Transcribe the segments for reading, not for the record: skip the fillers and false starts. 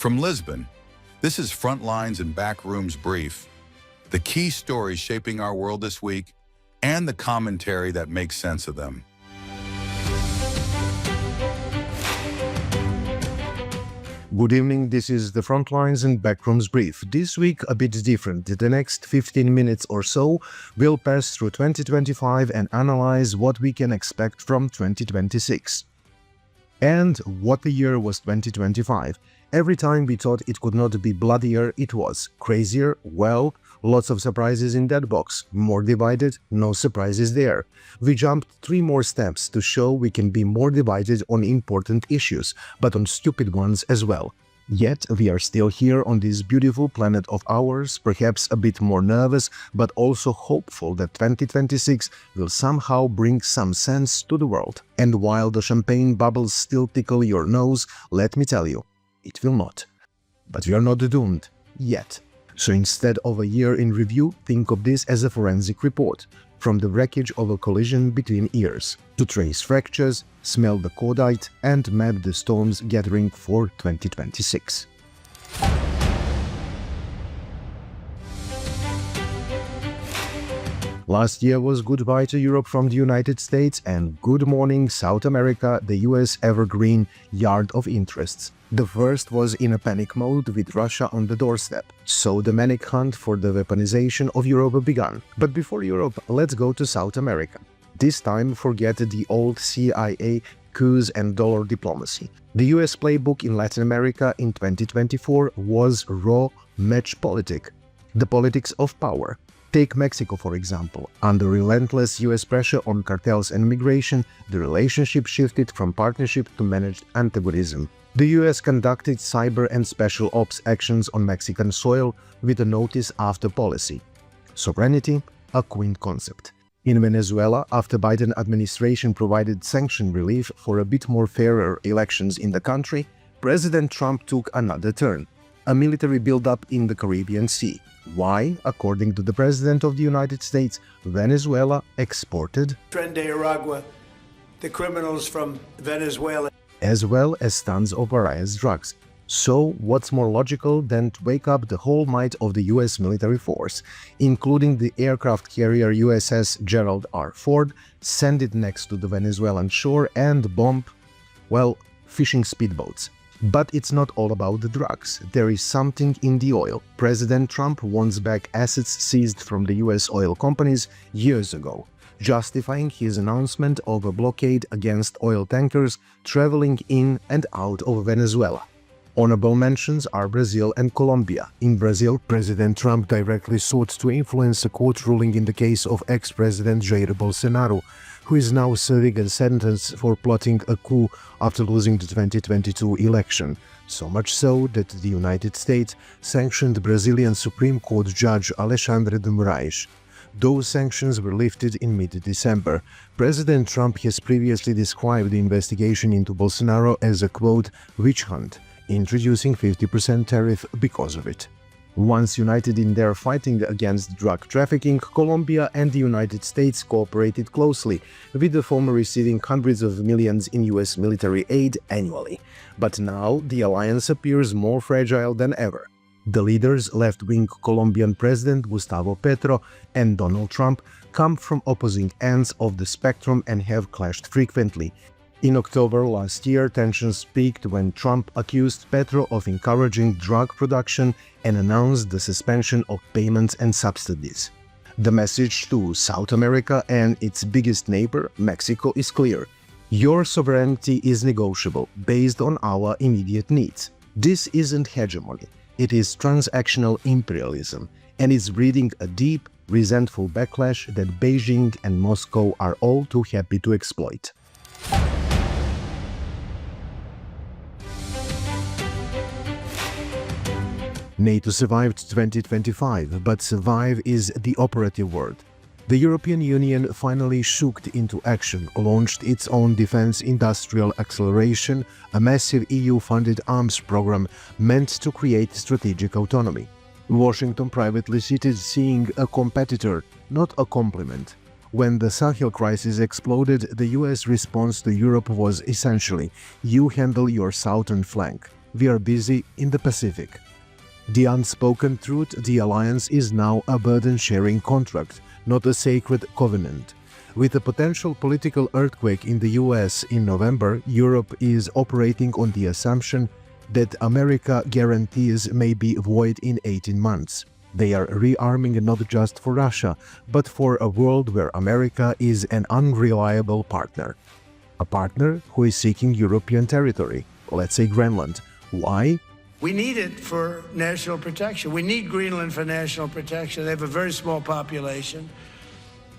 From Lisbon, this is Frontlines and Backrooms Brief, the key stories shaping our world this week and the commentary that makes sense of them. Good evening, this is the Frontlines and Backrooms Brief. This week a bit different. The next 15 minutes or so will pass through 2025 and analyze what we can expect from 2026. And what a year was 2025. Every time we thought it could not be bloodier, it was. Crazier? Well, lots of surprises in that box. More divided? No surprises there. We jumped 3 more steps to show we can be more divided on important issues, but on stupid ones as well. Yet we are still here on this beautiful planet of ours, perhaps a bit more nervous, but also hopeful that 2026 will somehow bring some sense to the world. And while the champagne bubbles still tickle your nose, let me tell you, it will not. But we are not doomed. Yet. So instead of a year in review, think of this as a forensic report, from the wreckage of a collision between years, to trace fractures, smell the cordite, and map the storms gathering for 2026. Last year was goodbye to Europe from the United States and good morning South America, the US evergreen yard of interests. The first was in a panic mode with Russia on the doorstep, so the manic hunt for the weaponization of Europe began. But before Europe, let's go to South America. This time forget the old CIA coups and dollar diplomacy. The US playbook in Latin America in 2024 was raw matchpolitik, the politics of power. Take Mexico, for example. Under relentless US pressure on cartels and migration, the relationship shifted from partnership to managed antagonism. The US conducted cyber and special ops actions on Mexican soil with a notice-after policy. Sovereignty, a quaint concept. In Venezuela, after Biden administration provided sanction relief for a bit more fairer elections in the country, President Trump took another turn. A military buildup in the Caribbean Sea. Why, according to the President of the United States, Venezuela exported Tren de Aragua, the criminals from Venezuela, as well as tons of various drugs. So what's more logical than to wake up the whole might of the US military force, including the aircraft carrier USS Gerald R. Ford, send it next to the Venezuelan shore and bomb, well, fishing speedboats. But it's not all about the drugs. There is something in the oil. President Trump wants back assets seized from the US oil companies years ago, justifying his announcement of a blockade against oil tankers traveling in and out of Venezuela. Honorable mentions are Brazil and Colombia. In Brazil, President Trump directly sought to influence a court ruling in the case of ex-President Jair Bolsonaro, who is now serving a sentence for plotting a coup after losing the 2022 election. So much so that the United States sanctioned Brazilian Supreme Court Judge Alexandre de Moraes. Those sanctions were lifted in mid-December. President Trump has previously described the investigation into Bolsonaro as a, quote, witch hunt, introducing 50% tariff because of it. Once united in their fighting against drug trafficking, Colombia and the United States cooperated closely, with the former receiving hundreds of millions in US military aid annually. But now the alliance appears more fragile than ever. The leaders, left-wing Colombian President Gustavo Petro and Donald Trump, come from opposing ends of the spectrum and have clashed frequently. In October last year, tensions peaked when Trump accused Petro of encouraging drug production and announced the suspension of payments and subsidies. The message to South America and its biggest neighbor, Mexico, is clear. Your sovereignty is negotiable, based on our immediate needs. This isn't hegemony, it is transactional imperialism, and is breeding a deep, resentful backlash that Beijing and Moscow are all too happy to exploit. NATO survived 2025, but survive is the operative word. The European Union finally shook into action, launched its own defense industrial acceleration, a massive EU-funded arms program meant to create strategic autonomy. Washington privately cited seeing a competitor, not a compliment. When the Sahel crisis exploded, the US response to Europe was essentially, you handle your southern flank. we are busy in the Pacific. The unspoken truth, the alliance is now a burden-sharing contract, not a sacred covenant. With a potential political earthquake in the US in November, Europe is operating on the assumption that America guarantees may be void in 18 months. They are rearming not just for Russia, but for a world where America is an unreliable partner. A partner who is seeking European territory, let's say Greenland. Why? We need it for national protection. We need Greenland for national protection. They have a very small population.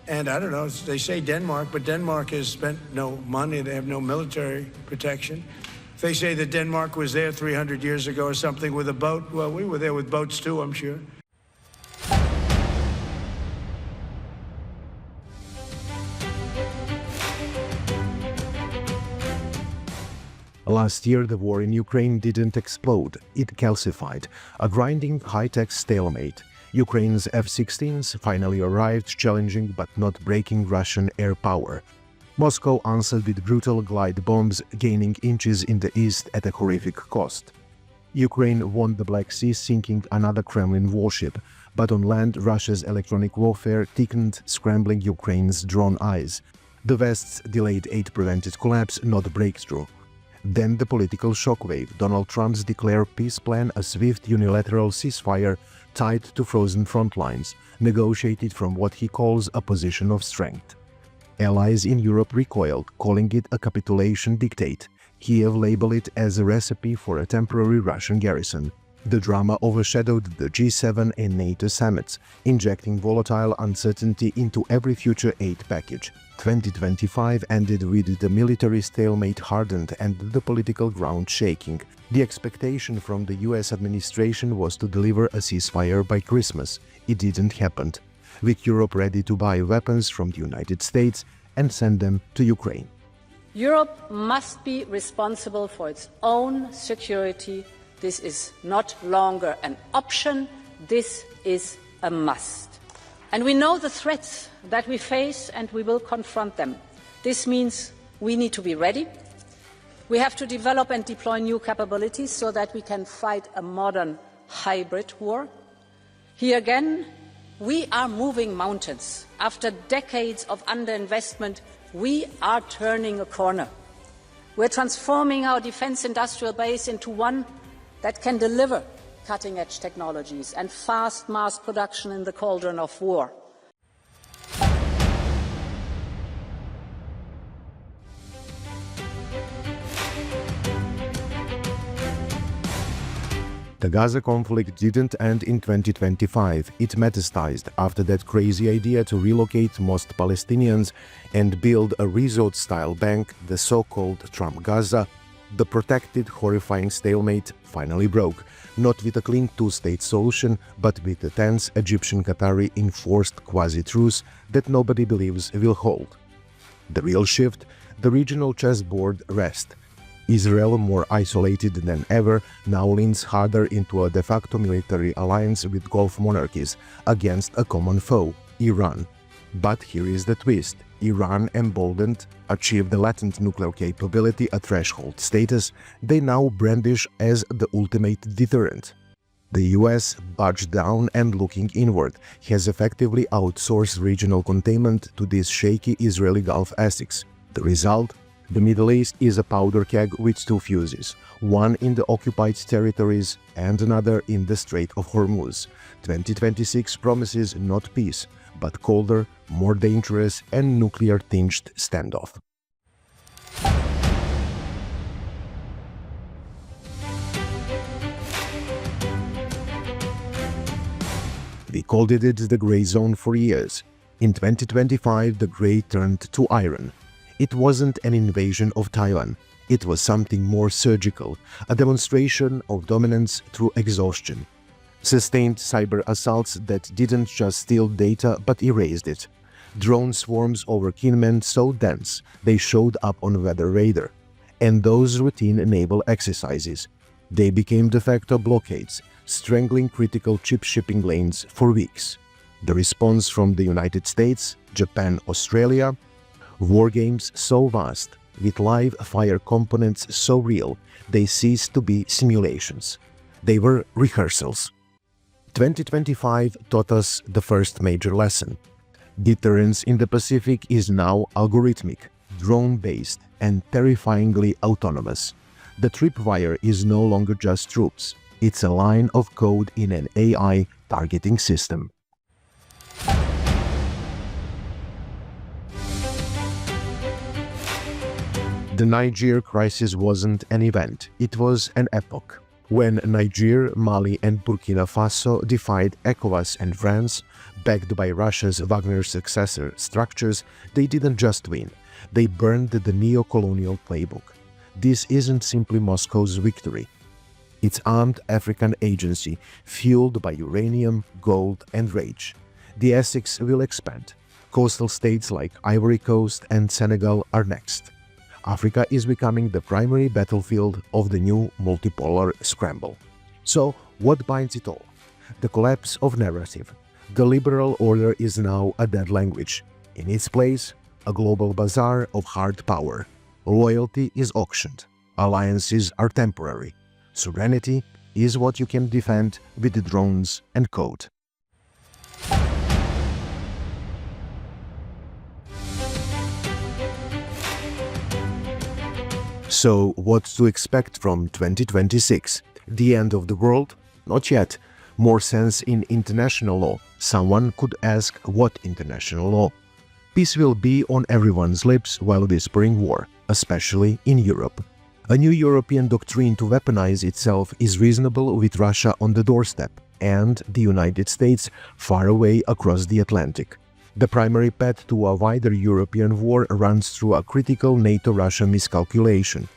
And I don't know, they say Denmark, but Denmark has spent no money. They have no military protection. If they say that Denmark was there 300 years ago or something with a boat, well, we were there with boats too, I'm sure. Last year, the war in Ukraine didn't explode, it calcified, a grinding high-tech stalemate. Ukraine's F-16s finally arrived, challenging but not breaking Russian air power. Moscow answered with brutal glide bombs, gaining inches in the east at a horrific cost. Ukraine won the Black Sea, sinking another Kremlin warship, but on land, Russia's electronic warfare thickened, scrambling Ukraine's drone eyes. The West's delayed aid prevented collapse, not breakthrough. Then the political shockwave, Donald Trump's declared peace plan, a swift unilateral ceasefire tied to frozen front lines, negotiated from what he calls a position of strength. Allies in Europe recoiled, calling it a capitulation dictate. Kiev labeled it as a recipe for a temporary Russian garrison. The drama overshadowed the G7 and NATO summits, injecting volatile uncertainty into every future aid package. 2025 ended with the military stalemate hardened and the political ground shaking. The expectation from the US administration was to deliver a ceasefire by Christmas. It didn't happen, with Europe ready to buy weapons from the United States and send them to Ukraine. Europe must be responsible for its own security. This is not longer an option, this is a must. And we know the threats that we face and we will confront them. This means we need to be ready. We have to develop and deploy new capabilities so that we can fight a modern hybrid war. Here again, we are moving mountains. After decades of underinvestment, we are turning a corner. We're transforming our defense industrial base into one that can deliver cutting-edge technologies and fast mass production in the cauldron of war. The Gaza conflict didn't end in 2025, it metastasized after that crazy idea to relocate most Palestinians and build a resort-style bank, the so-called Trump Gaza. The protected, horrifying stalemate finally broke, not with a clean two-state solution, but with a tense Egyptian-Qatari enforced quasi-truce that nobody believes will hold. The real shift, the regional chessboard rest. Israel, more isolated than ever, now leans harder into a de facto military alliance with Gulf monarchies against a common foe, Iran. But here is the twist. Iran, emboldened, achieved the latent nuclear capability, a threshold status they now brandish as the ultimate deterrent. The US, budged down and looking inward, has effectively outsourced regional containment to these shaky Israeli Gulf Essex. The result? The Middle East is a powder keg with two fuses, one in the occupied territories and another in the Strait of Hormuz. 2026 promises not peace, but colder, more dangerous and nuclear-tinged standoff. We called it the gray zone for years. In 2025, the gray turned to iron. It wasn't an invasion of Taiwan. It was something more surgical, a demonstration of dominance through exhaustion. Sustained cyber assaults that didn't just steal data but erased it. Drone swarms over Kinmen so dense they showed up on weather radar. And those routine naval exercises. They became de facto blockades, strangling critical chip shipping lanes for weeks. The response from the United States, Japan, Australia? War games so vast, with live fire components so real they ceased to be simulations. They were rehearsals. 2025 taught us the first major lesson. Deterrence in the Pacific is now algorithmic, drone-based, and terrifyingly autonomous. The tripwire is no longer just troops. It's a line of code in an AI targeting system. The Niger crisis wasn't an event, it was an epoch. When Niger, Mali and Burkina Faso defied ECOWAS and France, backed by Russia's Wagner successor structures, they didn't just win, they burned the neo-colonial playbook. This isn't simply Moscow's victory. It's armed African agency, fueled by uranium, gold and rage. The Essex will expand. Coastal states like Ivory Coast and Senegal are next. Africa is becoming the primary battlefield of the new multipolar scramble. So, what binds it all? The collapse of narrative. The liberal order is now a dead language. In its place, a global bazaar of hard power. Loyalty is auctioned. Alliances are temporary. Sovereignty is what you can defend with drones and code. So, what to expect from 2026? The end of the world? Not yet. More sense in international law. Someone could ask, what international law? Peace will be on everyone's lips while whispering war, especially in Europe. A new European doctrine to weaponize itself is reasonable with Russia on the doorstep and the United States far away across the Atlantic. The primary path to a wider European war runs through a critical NATO-Russia miscalculation.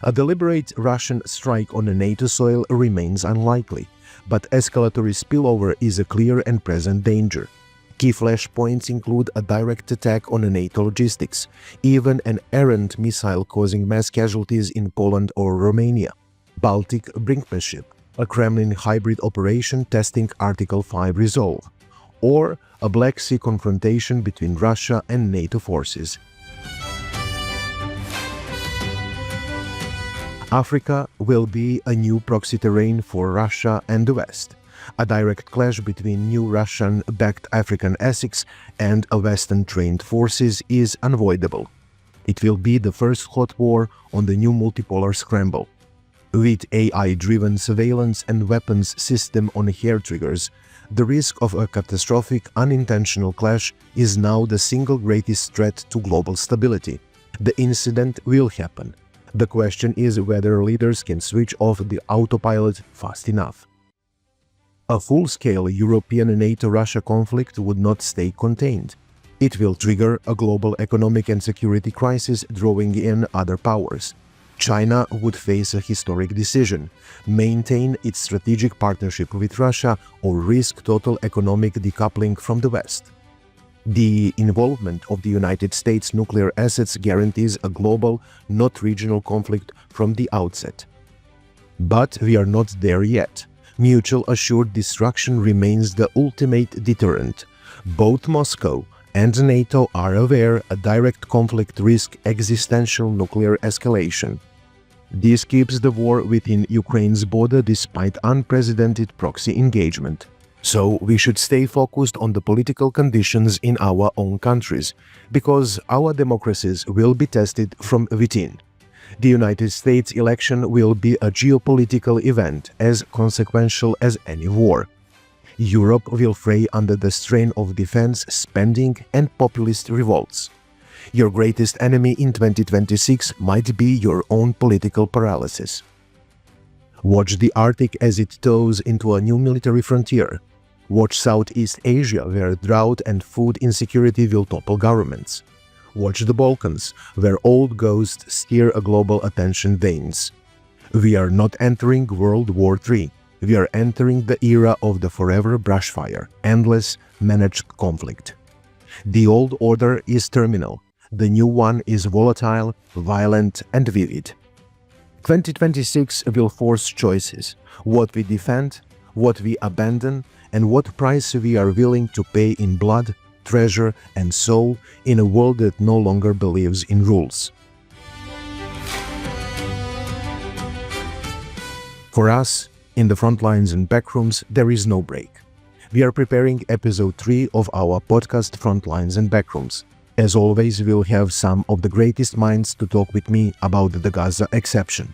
A deliberate Russian strike on a NATO soil remains unlikely, but escalatory spillover is a clear and present danger. Key flashpoints include a direct attack on NATO logistics, even an errant missile causing mass casualties in Poland or Romania, Baltic brinkmanship, a Kremlin hybrid operation testing Article 5 resolve, or a Black Sea confrontation between Russia and NATO forces. Africa will be a new proxy terrain for Russia and the West. A direct clash between new Russian-backed African Essex and a Western-trained forces is unavoidable. It will be the first hot war on the new multipolar scramble. With AI-driven surveillance and weapons system on hair triggers, the risk of a catastrophic unintentional clash is now the single greatest threat to global stability. The incident will happen. The question is whether leaders can switch off the autopilot fast enough. A full-scale European NATO-Russia conflict would not stay contained. It will trigger a global economic and security crisis, drawing in other powers. China would face a historic decision: maintain its strategic partnership with Russia or risk total economic decoupling from the West. The involvement of the United States nuclear assets guarantees a global, not regional conflict from the outset. But we are not there yet. Mutual assured destruction remains the ultimate deterrent. Both Moscow and NATO are aware a direct conflict risks existential nuclear escalation. This keeps the war within Ukraine's border despite unprecedented proxy engagement. So we should stay focused on the political conditions in our own countries, because our democracies will be tested from within. The United States election will be a geopolitical event as consequential as any war. Europe will fray under the strain of defense spending and populist revolts. Your greatest enemy in 2026 might be your own political paralysis. Watch the Arctic as it tows into a new military frontier. Watch Southeast Asia, where drought and food insecurity will topple governments. Watch the Balkans, where old ghosts steer a global attention veins. We are not entering World War III. We are entering the era of the forever brushfire, endless, managed conflict. The old order is terminal. The new one is volatile, violent, and vivid. 2026 will force choices: what we defend, what we abandon, and what price we are willing to pay in blood, treasure, and soul in a world that no longer believes in rules. For us, in the Frontlines and Backrooms, there is no break. We are preparing episode 3 of our podcast Frontlines and Backrooms. As always, we'll have some of the greatest minds to talk with me about the Gaza exception.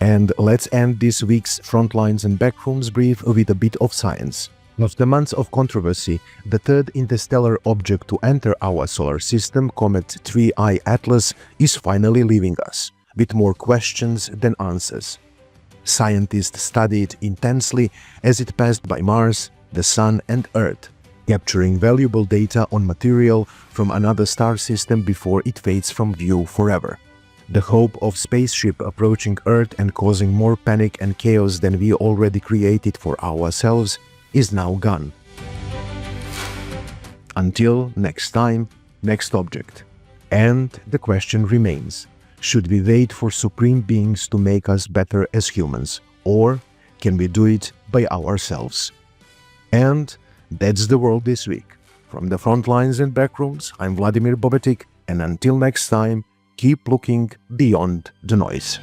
And let's end this week's Frontlines and Backrooms brief with a bit of science. After months of controversy, the third interstellar object to enter our solar system, Comet 3I Atlas, is finally leaving us, with more questions than answers. Scientists studied it intensely as it passed by Mars, the Sun and Earth, capturing valuable data on material from another star system before it fades from view forever. The hope of spaceship approaching Earth and causing more panic and chaos than we already created for ourselves is now gone. Until next time, next object. And the question remains, should we wait for supreme beings to make us better as humans, or can we do it by ourselves? And that's the world this week. From the Frontlines and Backrooms, I'm Vladimir Bobetic, and until next time, keep looking beyond the noise.